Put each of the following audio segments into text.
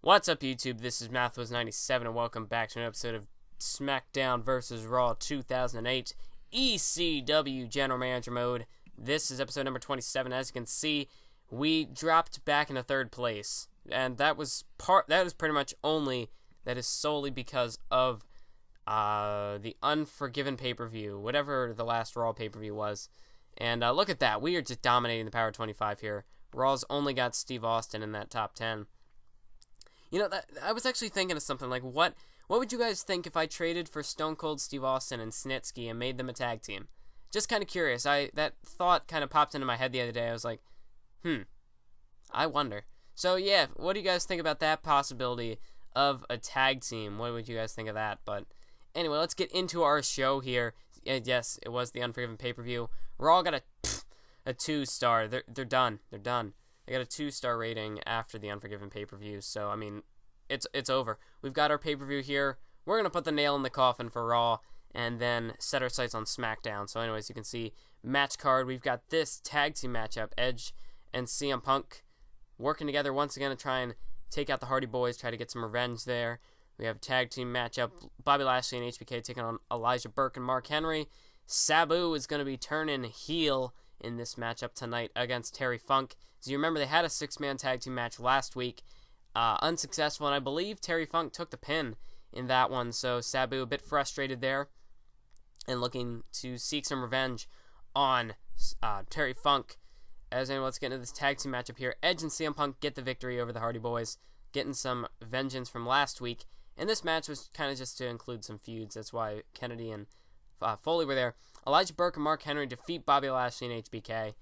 What's up, YouTube? This is MathWas97, and welcome back to an episode of Smackdown vs. Raw 2008 ECW General Manager Mode. This is episode number 27. As you can see, we dropped back into third place, and that is pretty much solely because of the Unforgiven pay-per-view, whatever the last Raw pay-per-view was. And look at that, we are just dominating the Power 25 here. Raw's only got Steve Austin in that top 10. You know, I was actually thinking of something like, what would you guys think if I traded for Stone Cold Steve Austin and Snitsky and made them a tag team? Just kind of curious. That thought kind of popped into my head the other day. I was like, I wonder. So yeah, what do you guys think about that possibility of a tag team? What would you guys think of that? But anyway, let's get into our show here. Yes, it was the Unforgiven pay-per-view. Raw got a 2-star. They're done. They're done. They got a 2-star rating after the Unforgiven pay-per-view, so, I mean, it's over. We've got our pay-per-view here. We're going to put the nail in the coffin for Raw, and then set our sights on SmackDown. So, anyways, you can see match card. We've got this tag team matchup, Edge and CM Punk working together once again to try and take out the Hardy Boys, try to get some revenge there. We have a tag team matchup, Bobby Lashley and HBK taking on Elijah Burke and Mark Henry. Sabu is going to be turning heel in this matchup tonight against Terry Funk. So you remember they had a 6-man tag team match last week, unsuccessful, and I believe Terry Funk took the pin in that one, so Sabu a bit frustrated there and looking to seek some revenge on Terry Funk. As anyway, let's get into this tag team matchup here. Edge and CM Punk get the victory over the Hardy Boys, getting some vengeance from last week, and this match was kind of just to include some feuds. That's why Kennedy and Foley were there. Elijah Burke and Mark Henry defeat Bobby Lashley and HBK.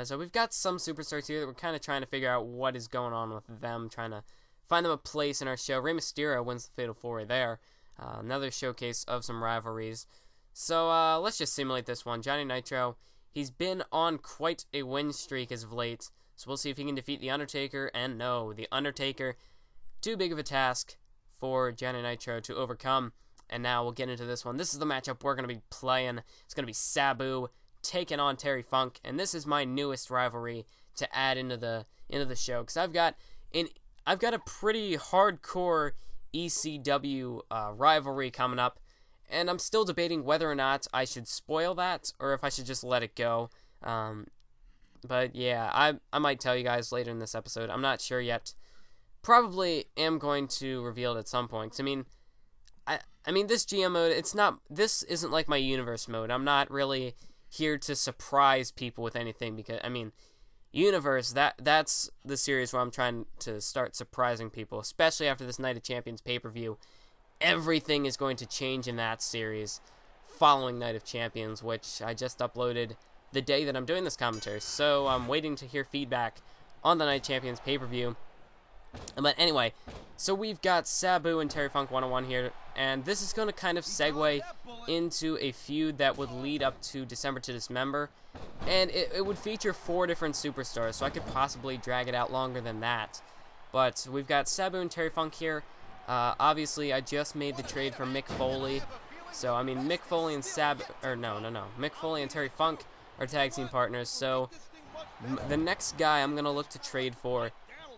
So we've got some superstars here that we're kind of trying to figure out what is going on with them, trying to find them a place in our show. Rey Mysterio wins the Fatal 4-Way there. Another showcase of some rivalries. So let's just simulate this one. Johnny Nitro, he's been on quite a win streak as of late, so we'll see if he can defeat The Undertaker. And no, The Undertaker, too big of a task for Johnny Nitro to overcome. And now we'll get into this one. This is the matchup we're going to be playing. It's going to be Sabu taking on Terry Funk, and this is my newest rivalry to add into the show, because I've got a pretty hardcore ECW rivalry coming up, and I'm still debating whether or not I should spoil that or if I should just let it go. But yeah, I might tell you guys later in this episode. I'm not sure yet. Probably am going to reveal it at some point. I mean, this GM mode, this isn't like my universe mode. I'm not really here to surprise people with anything, because, I mean, universe, that's the series where I'm trying to start surprising people, especially after this Night of Champions pay-per-view. Everything is going to change in that series following Night of Champions, which I just uploaded the day that I'm doing this commentary, so I'm waiting to hear feedback on the Night of Champions pay-per-view. But anyway, so we've got Sabu and Terry Funk 1-on-1 here, and this is going to kind of segue into a feud that would lead up to December to Dismember, and it would feature 4 different superstars, so I could possibly drag it out longer than that. But we've got Sabu and Terry Funk here. Obviously, I just made the trade for Mick Foley, so I mean, Mick Foley and Mick Foley and Terry Funk are tag team partners, so the next guy I'm going to look to trade for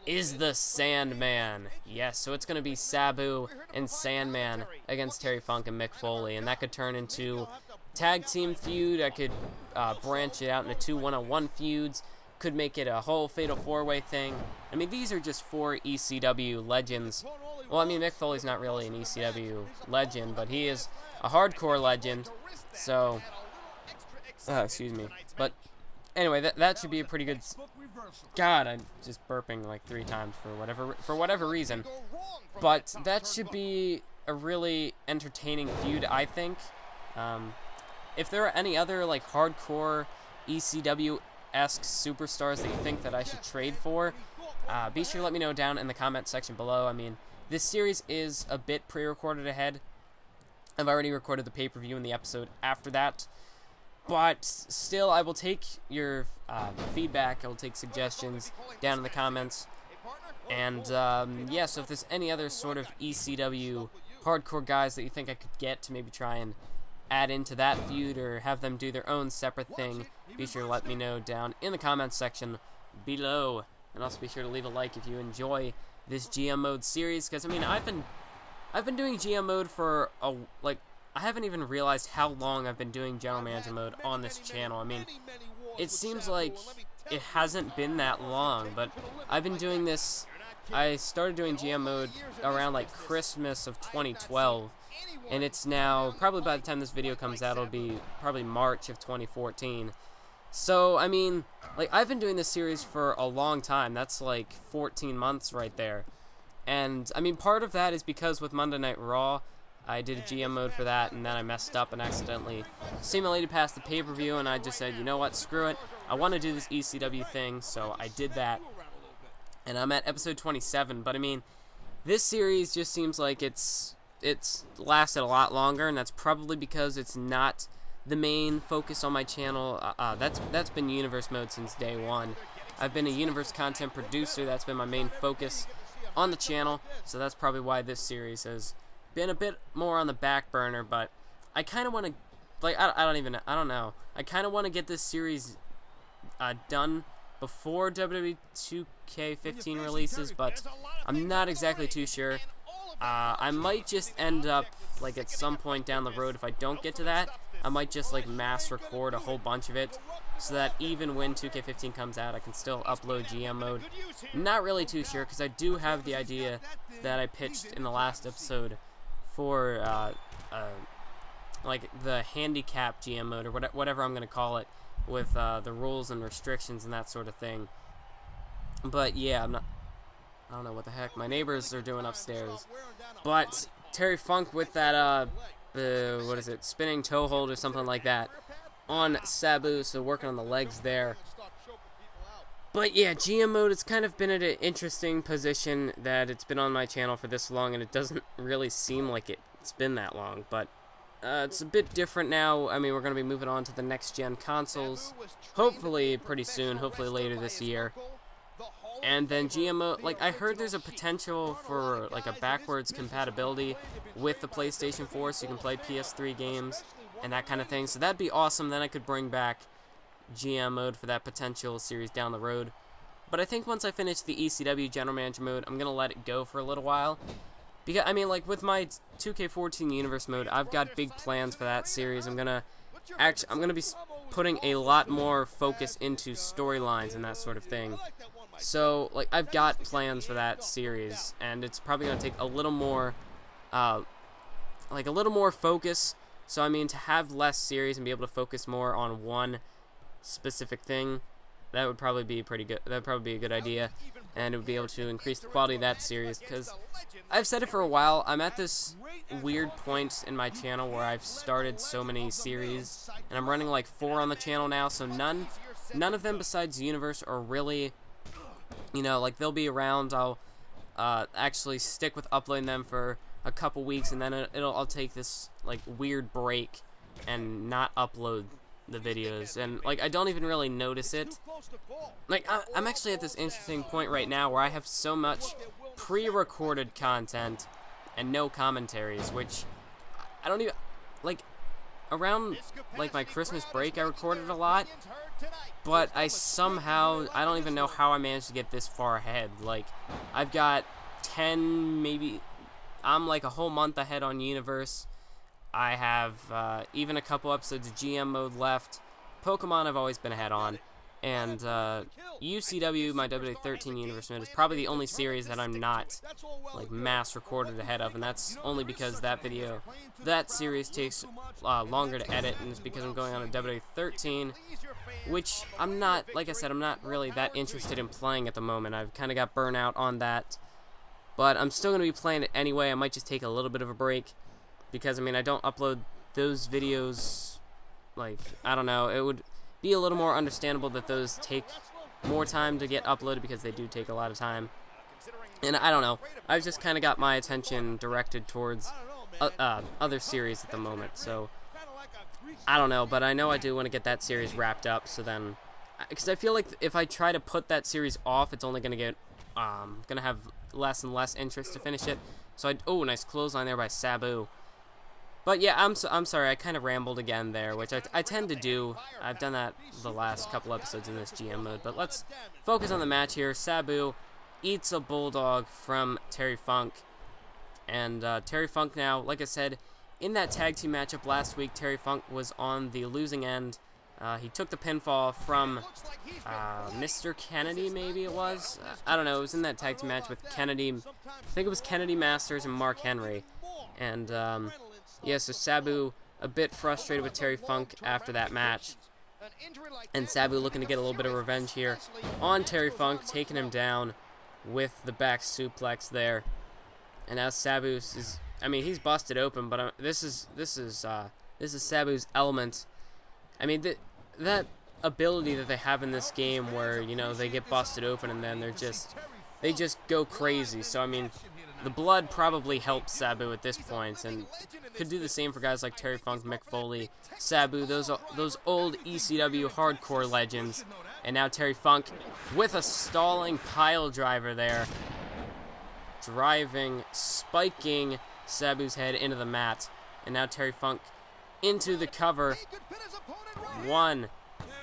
is the Sandman. Yes, so it's going to be Sabu and Sandman against Terry Funk and Mick Foley, and that could turn into tag team feud. I could branch it out into 2 1-on-1 feuds, could make it a whole Fatal 4-Way thing. I mean, these are just 4 ECW legends. Well, I mean, Mick Foley's not really an ECW legend, but he is a hardcore legend, so excuse me. But anyway, that should be a pretty good. God, I'm just burping like 3 times for whatever reason. But that should be a really entertaining feud, I think. If there are any other like hardcore ECW-esque superstars that you think that I should trade for, be sure to let me know down in the comment section below. I mean, this series is a bit pre-recorded ahead. I've already recorded the pay-per-view and the episode after that. But still, I will take your feedback. I will take suggestions down in the comments. And, yeah, so if there's any other sort of ECW hardcore guys that you think I could get to maybe try and add into that feud or have them do their own separate thing, be sure to let me know down in the comments section below. And also be sure to leave a like if you enjoy this GM mode series, because I mean I've been doing GM mode for I haven't even realized how long I've been doing General Manager mode on this channel. I mean, it seems like it hasn't been that long, but I've been doing this. I started doing GM mode around like Christmas of 2012, and it's now, probably by the time this video comes out, it'll be probably March of 2014. So, I mean, like, I've been doing this series for a long time. That's like 14 months right there. And, I mean, part of that is because with Monday Night Raw, I did a GM mode for that, and then I messed up and accidentally simulated past the pay-per-view, and I just said, you know what, screw it. I want to do this ECW thing, so I did that. And I'm at episode 27, but I mean, this series just seems like it's lasted a lot longer, and that's probably because it's not the main focus on my channel. That's been Universe mode since day one. I've been a Universe content producer. That's been my main focus on the channel, so that's probably why this series has been a bit more on the back burner. But I kind of want to, like, I don't know. I kind of want to get this series done before WWE 2K15 releases, but I'm not exactly too sure. I might just end up, like, at some point down the road, if I don't get to that, I might just, like, mass record a whole bunch of it, so that even when 2K15 comes out, I can still upload GM mode. Not really too sure, because I do have the idea that I pitched in the last episode for, like, the handicap GM mode, or whatever I'm going to call it, with the rules and restrictions and that sort of thing. But yeah, I don't know what the heck my neighbors are doing upstairs. But Terry Funk with that what is it, spinning toe hold or something like that on Sabu, so working on the legs there. But yeah, GM mode, it's kind of been at an interesting position that it's been on my channel for this long, and it doesn't really seem like it's been that long, but it's a bit different now. I mean, we're going to be moving on to the next-gen consoles, hopefully pretty soon, hopefully later this year. And then GMO, like, I heard there's a potential for, like, a backwards compatibility with the PlayStation 4, so you can play PS3 games and that kind of thing. So that'd be awesome. Then I could bring back GM mode for that potential series down the road. But I think once I finish the ECW General Manager mode, I'm going to let it go for a little while. Because, I mean, like, with my 2K14 Universe mode, I've got big plans for that series. I'm gonna be putting a lot more focus into storylines and that sort of thing. So, like, I've got plans for that series, and it's probably gonna take a little more, like, a little more focus. So, I mean, to have less series and be able to focus more on one specific thing, that would probably be pretty good. That would probably be a good idea, and it would be able to increase the quality of that series, because I've said it for a while, I'm at this weird point in my channel where I've started so many series, and I'm running like 4 on the channel now, so none of them besides Universe are really, you know, like, they'll be around. I'll actually stick with uploading them for a couple weeks, and then I'll take this, like, weird break and not upload the videos, and, like, I don't even really notice it. Like, I'm actually at this interesting point right now where I have so much pre-recorded content and no commentaries, which I don't even, like, around, like, my Christmas break I recorded a lot, but I don't even know how I managed to get this far ahead. Like, I've got 10, maybe, I'm like a whole month ahead on Universe. I have even a couple episodes of GM mode left. Pokemon I've always been ahead on. And UCW, my WWE13 Universe mode, is probably the only series that I'm not, like, mass recorded ahead of. And that's only because that series takes longer to edit. And it's because I'm going on a WWE13, which I'm not, like I said, I'm not really that interested in playing at the moment. I've kind of got burnt out on that. But I'm still going to be playing it anyway. I might just take a little bit of a break, because, I mean, I don't upload those videos, like, I don't know, it would be a little more understandable that those take more time to get uploaded, because they do take a lot of time. And I don't know, I've just kind of got my attention directed towards other series at the moment, so I don't know, but I know I do want to get that series wrapped up, so then, because I feel like if I try to put that series off, it's only going to get, going to have less and less interest to finish it. So oh, nice clothesline there by Sabu. But yeah, I'm sorry, I kind of rambled again there, which I tend to do. I've done that the last couple episodes in this GM mode. But let's focus on the match here. Sabu eats a bulldog from Terry Funk. And Terry Funk now, like I said, in that tag team matchup last week, Terry Funk was on the losing end. He took the pinfall from Mr. Kennedy, maybe it was? I don't know. It was in that tag team match with Kennedy. I think it was Kennedy Masters and Mark Henry. And, yeah, so Sabu a bit frustrated with Terry Funk after that match. And Sabu looking to get a little bit of revenge here on Terry Funk, taking him down with the back suplex there. And now Sabu is, I mean, he's busted open, but this is Sabu's element. I mean, that ability that they have in this game where, you know, they get busted open and then they just go crazy. So, I mean, the blood probably helps Sabu at this point, and could do the same for guys like Terry Funk, Mick Foley, Sabu, those old ECW hardcore legends. And now Terry Funk with a stalling pile driver there, spiking Sabu's head into the mat. And now Terry Funk into the cover. 1,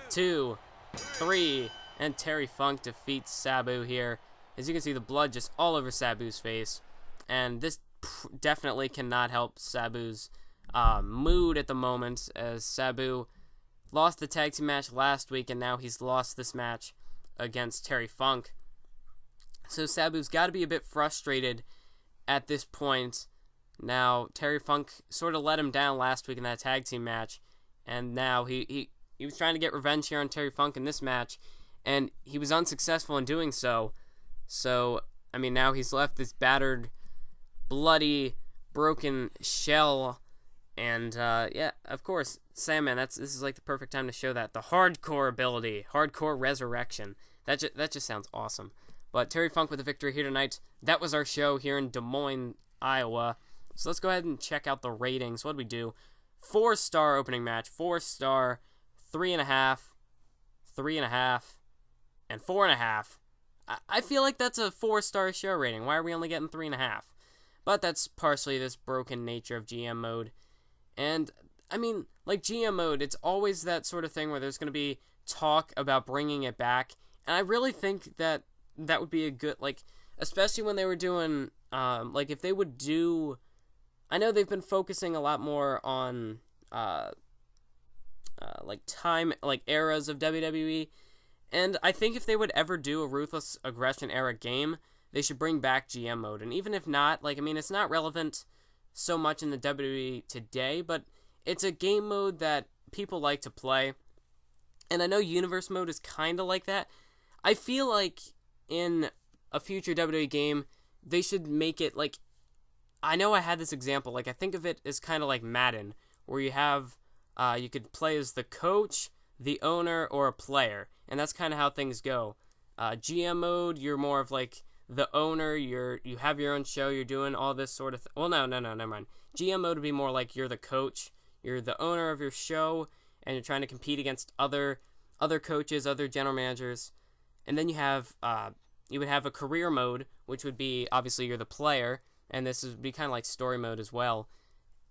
2, 3, and Terry Funk defeats Sabu here. As you can see, the blood just all over Sabu's face, and this definitely cannot help Sabu's mood at the moment, as Sabu lost the tag team match last week, and now he's lost this match against Terry Funk. So Sabu's got to be a bit frustrated at this point. Now, Terry Funk sort of let him down last week in that tag team match, and now he was trying to get revenge here on Terry Funk in this match, and he was unsuccessful in doing so. So, I mean, now he's left this battered, bloody, broken shell, and, yeah, of course, Sandman, this is like the perfect time to show that. The hardcore ability, hardcore resurrection. That just sounds awesome. But Terry Funk with a victory here tonight. That was our show here in Des Moines, Iowa. So let's go ahead and check out the ratings. What did we do? 4-star opening match, 4-star, 3.5, 3.5, and 4.5. I feel like that's a 4-star show rating. Why are we only getting 3.5? But that's partially this broken nature of GM mode. And, I mean, like GM mode, it's always that sort of thing where there's going to be talk about bringing it back. And I really think that would be a good, like, especially when they were doing, like, if they would do, I know they've been focusing a lot more on, like, time, like, eras of WWE. And I think if they would ever do a Ruthless Aggression era game, they should bring back GM mode. And even if not, like, I mean, it's not relevant so much in the WWE today, but it's a game mode that people like to play. And I know Universe mode is kind of like that. I feel like in a future WWE game, they should make it, like, I know I had this example, like, I think of it as kind of like Madden, where you have, you could play as the coach, the owner, or a player. And that's kind of how things go. GM mode, you're more of like the owner, you have your own show, you're doing all this sort of well, no, never mind. GM mode would be more like you're the coach, you're the owner of your show, and you're trying to compete against other coaches, other general managers. And then you would have a career mode, which would be, obviously, you're the player, and this would be kind of like story mode as well.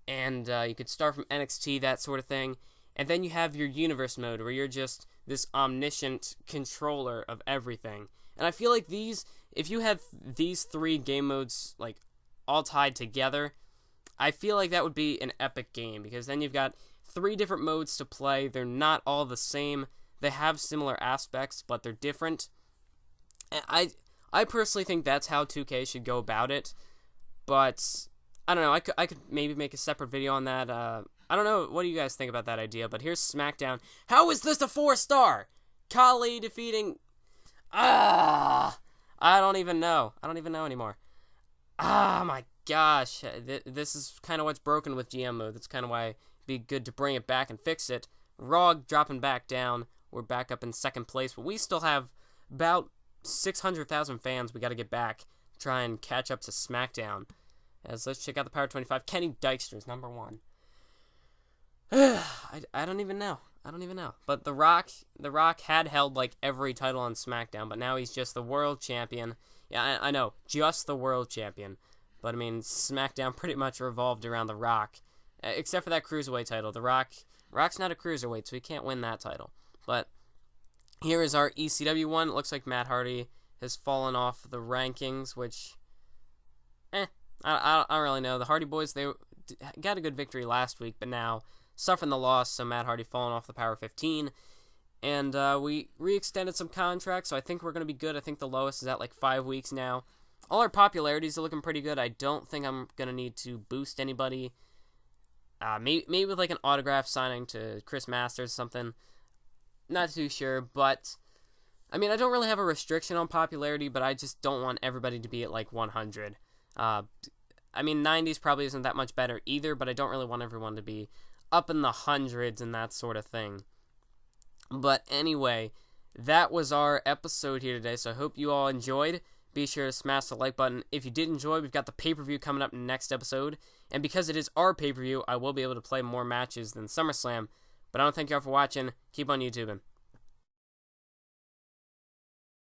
And you could start from NXT, that sort of thing. And then you have your universe mode, where you're just this omniscient controller of everything. And I feel like if you have these 3 game modes, like, all tied together, I feel like that would be an epic game, because then you've got 3 different modes to play. They're not all the same. They have similar aspects, but they're different. And I personally think that's how 2K should go about it. But I don't know. I could maybe make a separate video on that. I don't know. What do you guys think about that idea? But here's SmackDown. How is this a 4-star? Kali defeating. I don't even know. I don't even know anymore. My gosh. This is kind of what's broken with GM mode. That's kind of why it'd be good to bring it back and fix it. Raw dropping back down. We're back up in 2nd place, but we still have about 600,000 fans we got to get back, try and catch up to SmackDown. As let's check out the Power 25. Kenny Dykstra's number 1. I don't even know. But The Rock had held like every title on SmackDown, but now he's just the world champion. Yeah, I know, just the world champion. But I mean, SmackDown pretty much revolved around The Rock, except for that Cruiserweight title. Rock's not a Cruiserweight, so he can't win that title. But here is our ECW one. It looks like Matt Hardy has fallen off the rankings, which, I don't really know. The Hardy Boys, they got a good victory last week, but now suffering the loss, so Matt Hardy falling off the Power 15. And we re-extended some contracts, so I think we're going to be good. I think the lowest is at like 5 weeks now. All our popularities are looking pretty good. I don't think I'm going to need to boost anybody. Maybe with like an autograph signing to Chris Masters or something. Not too sure, but I mean, I don't really have a restriction on popularity, but I just don't want everybody to be at like 100. I mean, 90s probably isn't that much better either, but I don't really want everyone to be up in the hundreds and that sort of thing. But anyway, that was our episode here today, so I hope you all enjoyed. Be sure to smash the like button. If you did enjoy, we've got the pay-per-view coming up next episode, and because it is our pay-per-view, I will be able to play more matches than SummerSlam. But I want to thank you all for watching. Keep on YouTubing.